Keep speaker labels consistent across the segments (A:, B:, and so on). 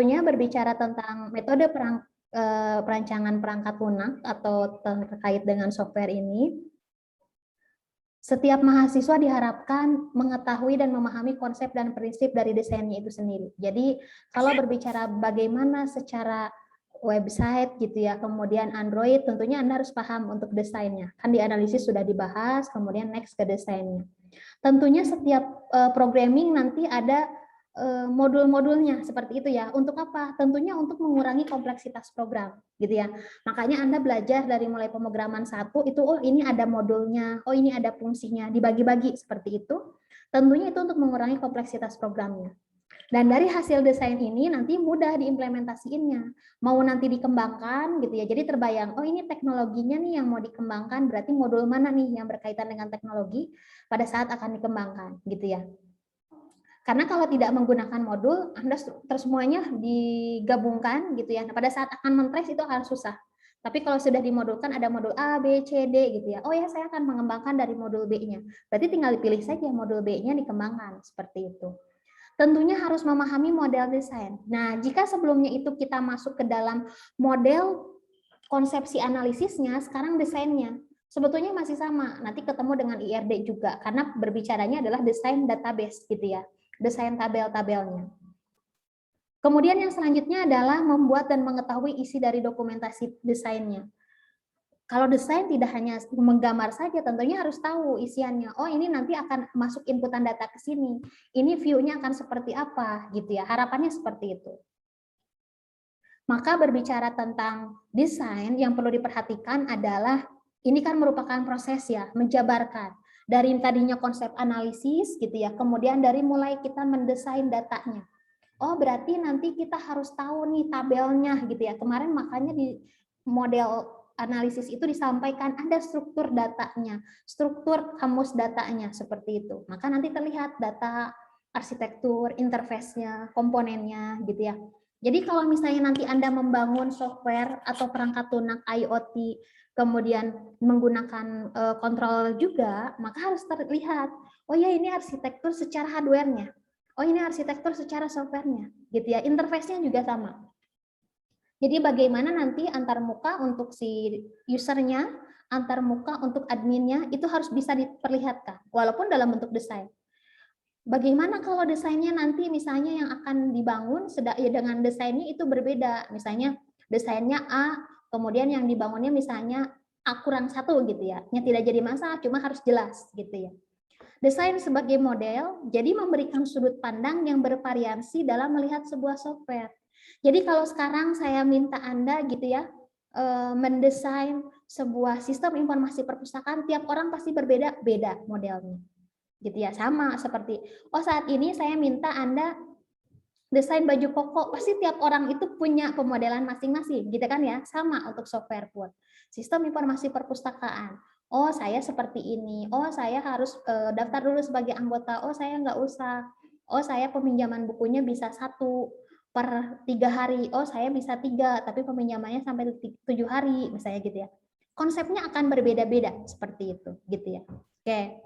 A: Tentunya berbicara tentang metode perancangan perangkat lunak atau terkait dengan software ini, setiap mahasiswa diharapkan mengetahui dan memahami konsep dan prinsip dari desainnya itu sendiri. Jadi kalau berbicara bagaimana secara website gitu ya, kemudian Android, tentunya Anda harus paham untuk desainnya. Kan di analisis sudah dibahas, kemudian next ke desainnya. Tentunya setiap programming nanti ada modul-modulnya seperti itu ya. Untuk apa? Tentunya untuk mengurangi kompleksitas program, gitu ya. Makanya Anda belajar dari mulai pemrograman 1 itu, oh ini ada modulnya, oh ini ada fungsinya, dibagi-bagi seperti itu. Tentunya itu untuk mengurangi kompleksitas programnya. Dan dari hasil desain ini nanti mudah diimplementasiinnya. Mau nanti dikembangkan gitu ya. Jadi terbayang, oh ini teknologinya nih yang mau dikembangkan, berarti modul mana nih yang berkaitan dengan teknologi pada saat akan dikembangkan gitu ya. Karena kalau tidak menggunakan modul, Anda semuanya digabungkan gitu ya. Nah, pada saat akan men-trace itu akan susah. Tapi kalau sudah dimodulkan ada modul A, B, C, D gitu ya. Oh ya, saya akan mengembangkan dari modul B-nya. Berarti tinggal dipilih saja modul B-nya dikembangkan seperti itu. Tentunya harus memahami model desain. Nah, jika sebelumnya itu kita masuk ke dalam model konsepsi analisisnya, sekarang desainnya sebetulnya masih sama. Nanti ketemu dengan IRD juga, karena berbicaranya adalah desain database gitu ya, desain tabel-tabelnya. Kemudian yang selanjutnya adalah membuat dan mengetahui isi dari dokumentasi desainnya. Kalau desain tidak hanya menggambar saja, tentunya harus tahu isiannya. Oh, ini nanti akan masuk inputan data ke sini. Ini view-nya akan seperti apa, gitu ya. Harapannya seperti itu. Maka berbicara tentang desain, yang perlu diperhatikan adalah ini kan merupakan proses ya, menjabarkan dari tadinya konsep analisis, gitu ya. Kemudian dari mulai kita mendesain datanya. Oh, berarti nanti kita harus tahu nih tabelnya, gitu ya. Kemarin makanya di model analisis itu disampaikan ada struktur datanya, struktur kamus datanya seperti itu. Maka nanti terlihat data, arsitektur, interface-nya, komponennya gitu ya. Jadi kalau misalnya nanti Anda membangun software atau perangkat lunak IoT, kemudian menggunakan kontrol juga, maka harus terlihat, oh ya ini arsitektur secara hardware-nya, oh ini arsitektur secara software-nya, gitu ya. Interface-nya juga sama. Jadi bagaimana nanti antar muka untuk si usernya, antar muka untuk adminnya, itu harus bisa diperlihatkan, walaupun dalam bentuk desain. Bagaimana kalau desainnya nanti misalnya yang akan dibangun dengan desainnya itu berbeda, misalnya desainnya A, kemudian yang dibangunnya misalnya A-1 gitu ya, yang tidak jadi masalah, cuma harus jelas gitu ya. Desain sebagai model, jadi memberikan sudut pandang yang bervariasi dalam melihat sebuah software. Jadi kalau sekarang saya minta Anda gitu ya, mendesain sebuah sistem informasi perpustakaan, tiap orang pasti berbeda-beda modelnya. Gitu ya, sama seperti, oh saat ini saya minta Anda desain baju koko, pasti tiap orang itu punya pemodelan masing-masing, gitu kan ya, sama untuk software pun. Sistem informasi perpustakaan, oh saya seperti ini, oh saya harus daftar dulu sebagai anggota, oh saya nggak usah, oh saya peminjaman bukunya bisa 1/3 hari, oh saya bisa 3, tapi peminjamannya sampai 7 hari, misalnya gitu ya. Konsepnya akan berbeda-beda seperti itu, gitu ya. Oke.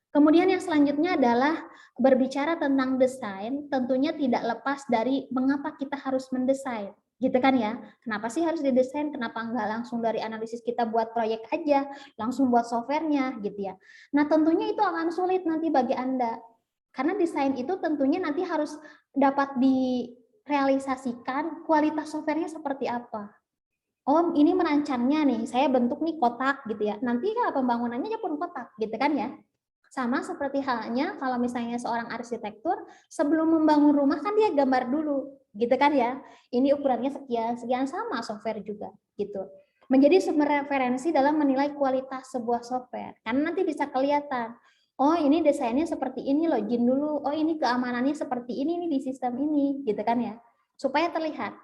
A: Kemudian yang selanjutnya adalah berbicara tentang desain, tentunya tidak lepas dari mengapa kita harus mendesain, gitu kan ya. Kenapa sih harus didesain, kenapa enggak langsung dari analisis kita buat proyek aja, langsung buat softwarenya gitu ya. Nah tentunya itu akan sulit nanti bagi Anda, karena desain itu tentunya nanti harus dapat direalisasikan kualitas softwarenya seperti apa. Oh ini merancangnya nih, saya bentuk nih kotak gitu ya, nanti kan pembangunannya pun kotak gitu kan ya. Sama seperti halnya kalau misalnya seorang arsitektur sebelum membangun rumah kan dia gambar dulu, gitu kan ya. Ini ukurannya sekian, sekian, sama software juga gitu. Menjadi sumber referensi dalam menilai kualitas sebuah software. Karena nanti bisa kelihatan, oh ini desainnya seperti ini loh, izin dulu. Oh ini keamanannya seperti ini nih di sistem ini, gitu kan ya. Supaya terlihat.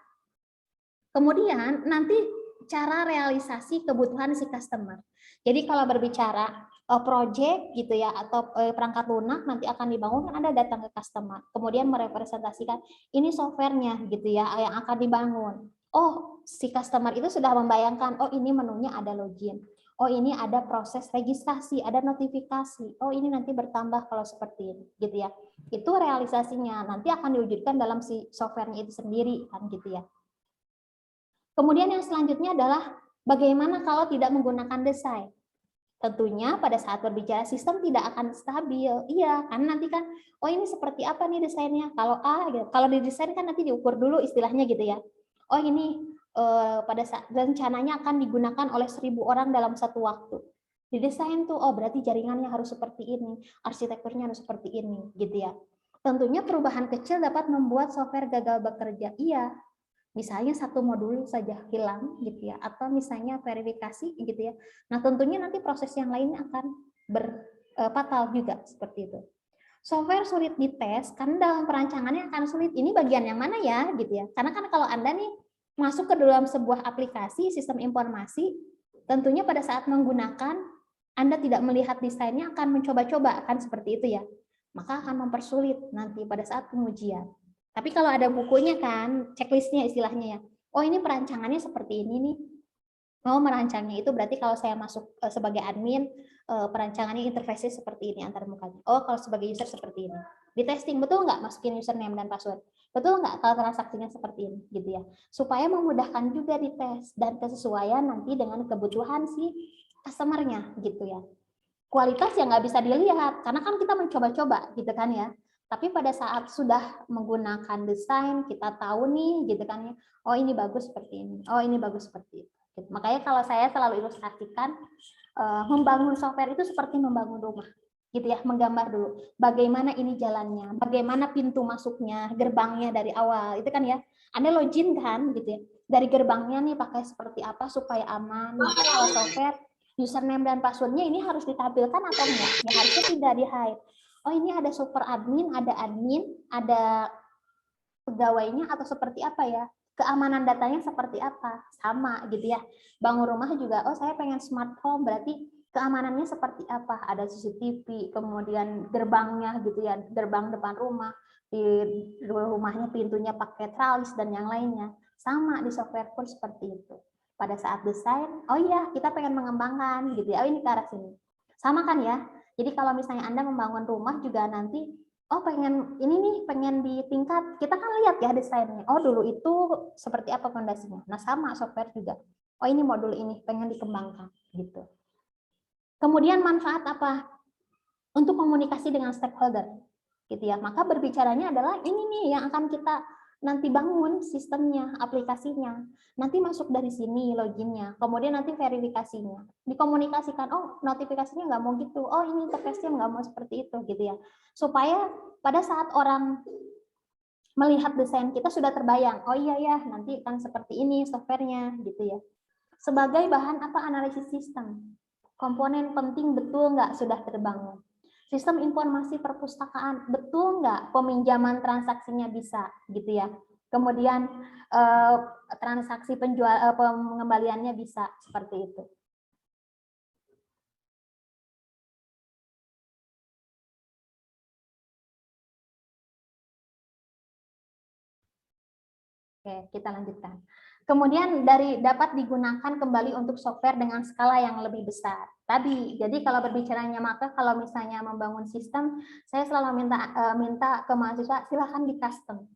A: Kemudian nanti cara realisasi kebutuhan si customer. Jadi kalau berbicara project gitu ya atau perangkat lunak nanti akan dibangun, kan Anda datang ke customer, kemudian merepresentasikan ini softwarenya gitu ya yang akan dibangun. Oh, si customer itu sudah membayangkan, oh ini menunya ada login. Oh ini ada proses registrasi, ada notifikasi. Oh ini nanti bertambah kalau seperti ini gitu ya. itu realisasinya nanti akan diwujudkan dalam si softwarenya itu sendiri kan gitu ya. Kemudian yang selanjutnya adalah bagaimana kalau tidak menggunakan desain. Tentunya pada saat berbicara sistem tidak akan stabil. Iya, karena nanti kan, oh ini seperti apa nih desainnya? Kalau A, gitu. Kalau didesain kan nanti diukur dulu istilahnya gitu ya. Oh ini pada saat rencananya akan digunakan oleh 1.000 orang dalam satu waktu. Didesain tuh, oh berarti jaringannya harus seperti ini, arsitekturnya harus seperti ini, gitu ya. Tentunya perubahan kecil dapat membuat software gagal bekerja. Iya, misalnya satu modul saja hilang gitu ya, atau misalnya verifikasi gitu ya. Nah tentunya nanti proses yang lainnya akan fatal juga seperti itu. Software sulit dites karena dalam perancangannya akan sulit. Ini bagian yang mana ya gitu ya? Karena kan kalau Anda nih masuk ke dalam sebuah aplikasi sistem informasi, tentunya pada saat menggunakan Anda tidak melihat desainnya akan mencoba-coba kan seperti itu ya. Maka akan mempersulit nanti pada saat pengujian. Tapi kalau ada bukunya kan, checklistnya istilahnya ya. Oh ini perancangannya seperti ini nih. Oh merancangnya itu berarti kalau saya masuk sebagai admin, perancangannya interface seperti ini antar mukanya. Oh kalau sebagai user seperti ini. Di testing betul nggak masukin username dan password? Betul nggak kalau transaksinya seperti ini gitu ya. Supaya memudahkan juga di tes dan kesesuaian nanti dengan kebutuhan si customer-nya gitu ya. Kualitas yang nggak bisa dilihat karena kan kita mencoba-coba gitu kan ya. Tapi pada saat sudah menggunakan desain, kita tahu nih gitu kan ya, oh ini bagus seperti ini, oh ini bagus seperti itu. Gitu. Makanya kalau saya selalu ilustrasikan, membangun software itu seperti membangun rumah. Gitu ya, menggambar dulu bagaimana ini jalannya, bagaimana pintu masuknya, gerbangnya dari awal. Itu kan ya, Anda login kan gitu ya. Dari gerbangnya nih pakai seperti apa supaya aman. Maka kalau software, username dan passwordnya ini harus ditampilkan atau enggak? Ya harusnya tidak di-hide. Oh ini ada super admin, ada pegawainya atau seperti apa ya? Keamanan datanya seperti apa? Sama gitu ya. Bangun rumah juga, oh saya pengen smart home, berarti keamanannya seperti apa? Ada CCTV, kemudian gerbangnya gitu ya, gerbang depan rumah, di rumahnya pintunya pakai tralis dan yang lainnya. Sama di software pun seperti itu. Pada saat desain, oh iya kita pengen mengembangkan gitu ya, oh ini ke arah sini. Sama kan ya? Jadi kalau misalnya Anda membangun rumah juga nanti, oh pengen ini nih, pengen di tingkat, kita kan lihat ya desainnya. Oh dulu itu seperti apa fondasinya. Nah sama software juga. Oh ini modul ini pengen dikembangkan gitu. Kemudian manfaat apa? Untuk komunikasi dengan stakeholder, gitu ya. Maka berbicaranya adalah ini nih yang akan kita nanti bangun sistemnya, aplikasinya. Nanti masuk dari sini loginnya, kemudian nanti verifikasinya. Dikomunikasikan, oh notifikasinya nggak mau gitu, oh ini interface-nya nggak mau seperti itu, gitu ya. Supaya pada saat orang melihat desain kita sudah terbayang, oh iya ya nanti kan seperti ini softwarenya, gitu ya. Sebagai bahan apa analisis sistem, komponen penting betul nggak sudah terbangun. Sistem informasi perpustakaan, betul nggak peminjaman transaksinya bisa, gitu ya. Kemudian transaksi pengembaliannya bisa, seperti itu. Oke, kita lanjutkan. Kemudian dapat digunakan kembali untuk software dengan skala yang lebih besar. Tadi, jadi kalau berbicaranya maka kalau misalnya membangun sistem, saya selalu minta ke mahasiswa silahkan di custom.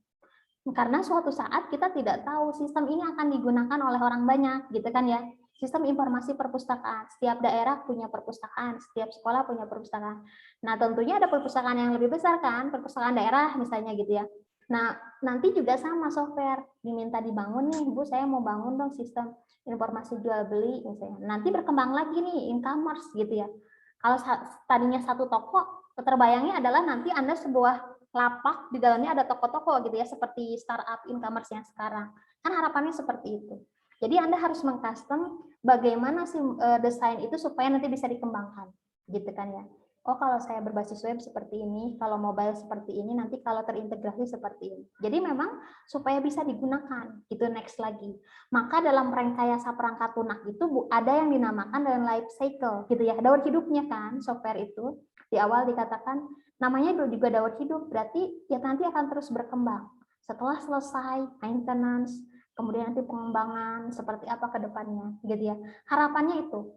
A: Karena suatu saat kita tidak tahu sistem ini akan digunakan oleh orang banyak, gitu kan ya. Sistem informasi perpustakaan, setiap daerah punya perpustakaan, setiap sekolah punya perpustakaan. Nah, tentunya ada perpustakaan yang lebih besar kan, perpustakaan daerah misalnya gitu ya. Nah, nanti juga sama software, diminta dibangun nih, Bu, saya mau bangun dong sistem informasi jual beli misalnya. Nanti berkembang lagi nih e-commerce gitu ya. Kalau tadinya satu toko, terbayangnya adalah nanti Anda sebuah lapak di dalamnya ada toko-toko gitu ya, seperti startup e-commerce yang sekarang. Kan harapannya seperti itu. Jadi Anda harus mengcustom bagaimana sih desain itu supaya nanti bisa dikembangkan, gitu kan ya. Oh kalau saya berbasis web seperti ini, kalau mobile seperti ini, nanti kalau terintegrasi seperti ini. Jadi memang supaya bisa digunakan, itu next lagi. Maka dalam rekayasa perangkat lunak itu ada yang dinamakan dengan life cycle, gitu ya, daur hidupnya kan software itu. Di awal dikatakan namanya juga daur hidup, berarti ya nanti akan terus berkembang. Setelah selesai maintenance, kemudian nanti pengembangan seperti apa ke depannya, gitu ya. Harapannya itu.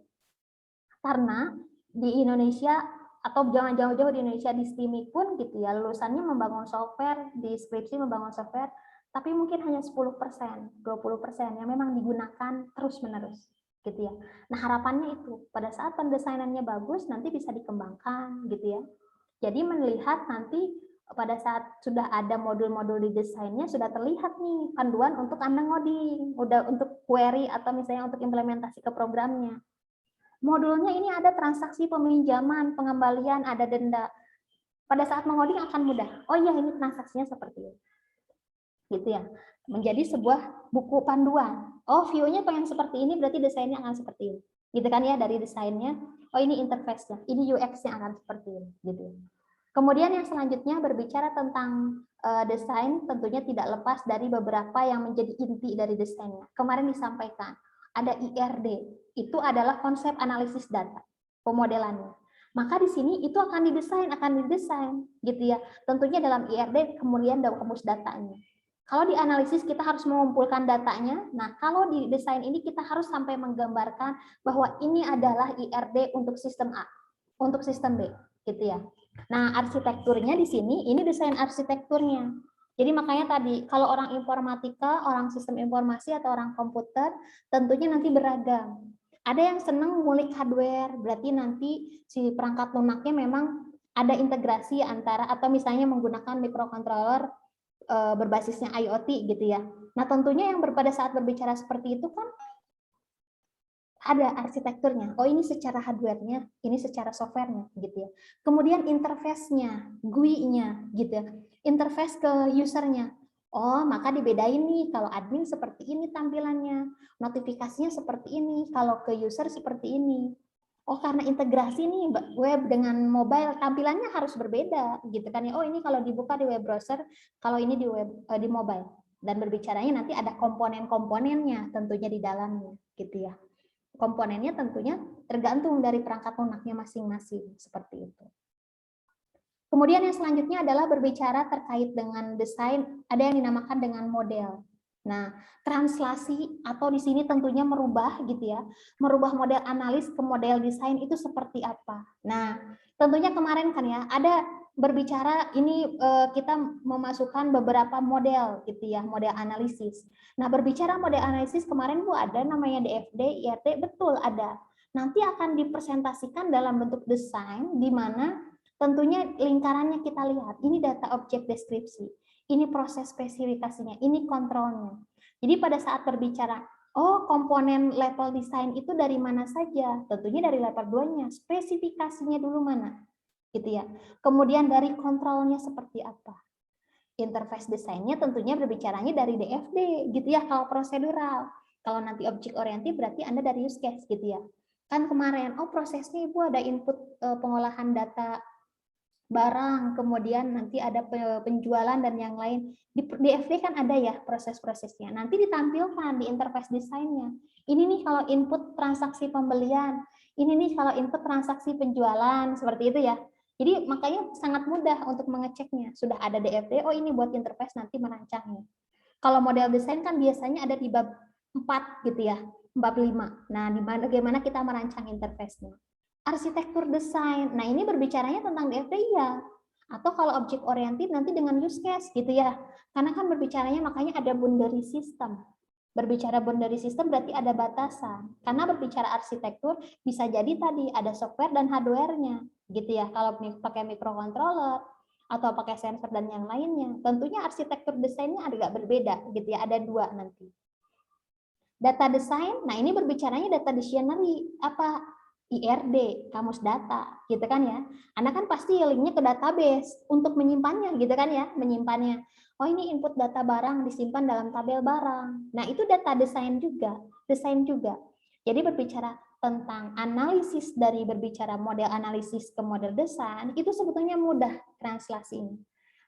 A: Karena di Indonesia atau jangan jauh-jauh di Indonesia, di STIMI pun gitu ya, lulusannya membangun software, di skripsi membangun software, tapi mungkin hanya 10%, 20% yang memang digunakan terus-menerus gitu ya. Nah, harapannya itu pada saat pendesainannya bagus nanti bisa dikembangkan gitu ya. Jadi melihat nanti pada saat sudah ada modul-modul di desainnya sudah terlihat nih panduan untuk Anda ngoding, udah untuk query atau misalnya untuk implementasi ke programnya. Modulnya ini ada transaksi peminjaman, pengembalian, ada denda. Pada saat mengoding akan mudah. Oh iya, ini transaksinya seperti ini. Gitu ya. Menjadi sebuah buku panduan. Oh, view-nya pengen seperti ini, berarti desainnya akan seperti ini. Gitu kan ya, dari desainnya. Oh, ini interface-nya, ini UX-nya akan seperti ini. Gitu. Kemudian yang selanjutnya berbicara tentang desain, tentunya tidak lepas dari beberapa yang menjadi inti dari desainnya. Kemarin disampaikan, ada IRD, itu adalah konsep analisis data, pemodelannya. Maka di sini itu akan didesain, gitu ya. Tentunya dalam IRD kemudian dalam kamus datanya. Kalau di analisis kita harus mengumpulkan datanya. Nah, kalau di desain ini kita harus sampai menggambarkan bahwa ini adalah IRD untuk sistem A, untuk sistem B, gitu ya. Nah, arsitekturnya di sini ini desain arsitekturnya. Jadi makanya tadi kalau orang informatika, orang sistem informasi atau orang komputer tentunya nanti beragam. Ada yang senang ngulik hardware, berarti nanti si perangkat lunaknya memang ada integrasi antara atau misalnya menggunakan microcontroller berbasisnya IoT gitu ya. Nah, tentunya yang pada saat berbicara seperti itu kan ada arsitekturnya. Oh, ini secara hardware-nya, ini secara software-nya gitu ya. Kemudian interface-nya, GUI-nya gitu ya. Interface ke user-nya. Oh, maka dibedain nih kalau admin seperti ini tampilannya, notifikasinya seperti ini, kalau ke user seperti ini. Oh, karena integrasi nih web dengan mobile tampilannya harus berbeda gitu kan ya. Oh, ini kalau dibuka di web browser, kalau ini di mobile. Dan berbicaranya nanti ada komponen-komponennya tentunya di dalamnya gitu ya. Komponennya tentunya tergantung dari perangkat lunaknya masing-masing, seperti itu. Kemudian yang selanjutnya adalah berbicara terkait dengan desain, ada yang dinamakan dengan model. Nah, translasi atau di sini tentunya merubah gitu ya, merubah model analis ke model desain itu seperti apa. Nah, tentunya kemarin kan ya, ada berbicara ini kita memasukkan beberapa model gitu ya, model analisis. Nah, berbicara model analisis kemarin Bu ada namanya DFD, IRT, betul ada. Nanti akan dipresentasikan dalam bentuk desain di mana tentunya lingkarannya kita lihat. Ini data objek deskripsi, ini proses spesifikasinya, ini kontrolnya. Jadi pada saat berbicara, oh komponen level desain itu dari mana saja? Tentunya dari level 2-nya, spesifikasinya dulu mana? Gitu ya. Kemudian dari kontrolnya seperti apa? Interface desainnya tentunya berbicaranya dari DFD gitu ya kalau prosedural. Kalau nanti object oriented berarti Anda dari use case gitu ya. Kan kemarin oh prosesnya Ibu ada input pengolahan data barang, kemudian nanti ada penjualan dan yang lain. Di DFD kan ada ya proses-prosesnya. Nanti ditampilkan di interface desainnya. Ini nih kalau input transaksi pembelian, ini nih kalau input transaksi penjualan, seperti itu ya. Jadi makanya sangat mudah untuk mengeceknya. Sudah ada DFD, oh ini buat interface nanti merancangnya. Kalau model desain kan biasanya ada di bab 4 gitu ya, bab 5. Nah, di bagaimana kita merancang interface-nya. Arsitektur desain, nah ini berbicaranya tentang DFD ya. Atau kalau object oriented nanti dengan use case gitu ya. Karena kan berbicaranya makanya ada boundary system. Berbicara boundary system berarti ada batasan. Karena berbicara arsitektur bisa jadi tadi ada software dan hardware-nya gitu ya. Kalau pakai microcontroller atau pakai sensor dan yang lainnya, tentunya arsitektur desainnya agak berbeda gitu ya. Ada 2 nanti. Data desain, nah ini berbicaranya data dictionary apa? IRD, kamus data, gitu kan ya. Anda kan pasti linknya ke database untuk menyimpannya, gitu kan ya, menyimpannya. Oh ini input data barang disimpan dalam tabel barang. Nah itu data desain juga, Jadi berbicara tentang analisis dari berbicara model analisis ke model desain, itu sebetulnya mudah translasinya.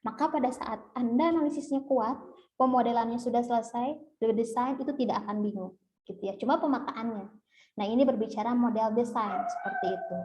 A: Maka pada saat Anda analisisnya kuat, pemodelannya sudah selesai, desain itu tidak akan bingung, gitu ya. Cuma pemetaannya. Nah, ini berbicara model desain seperti itu.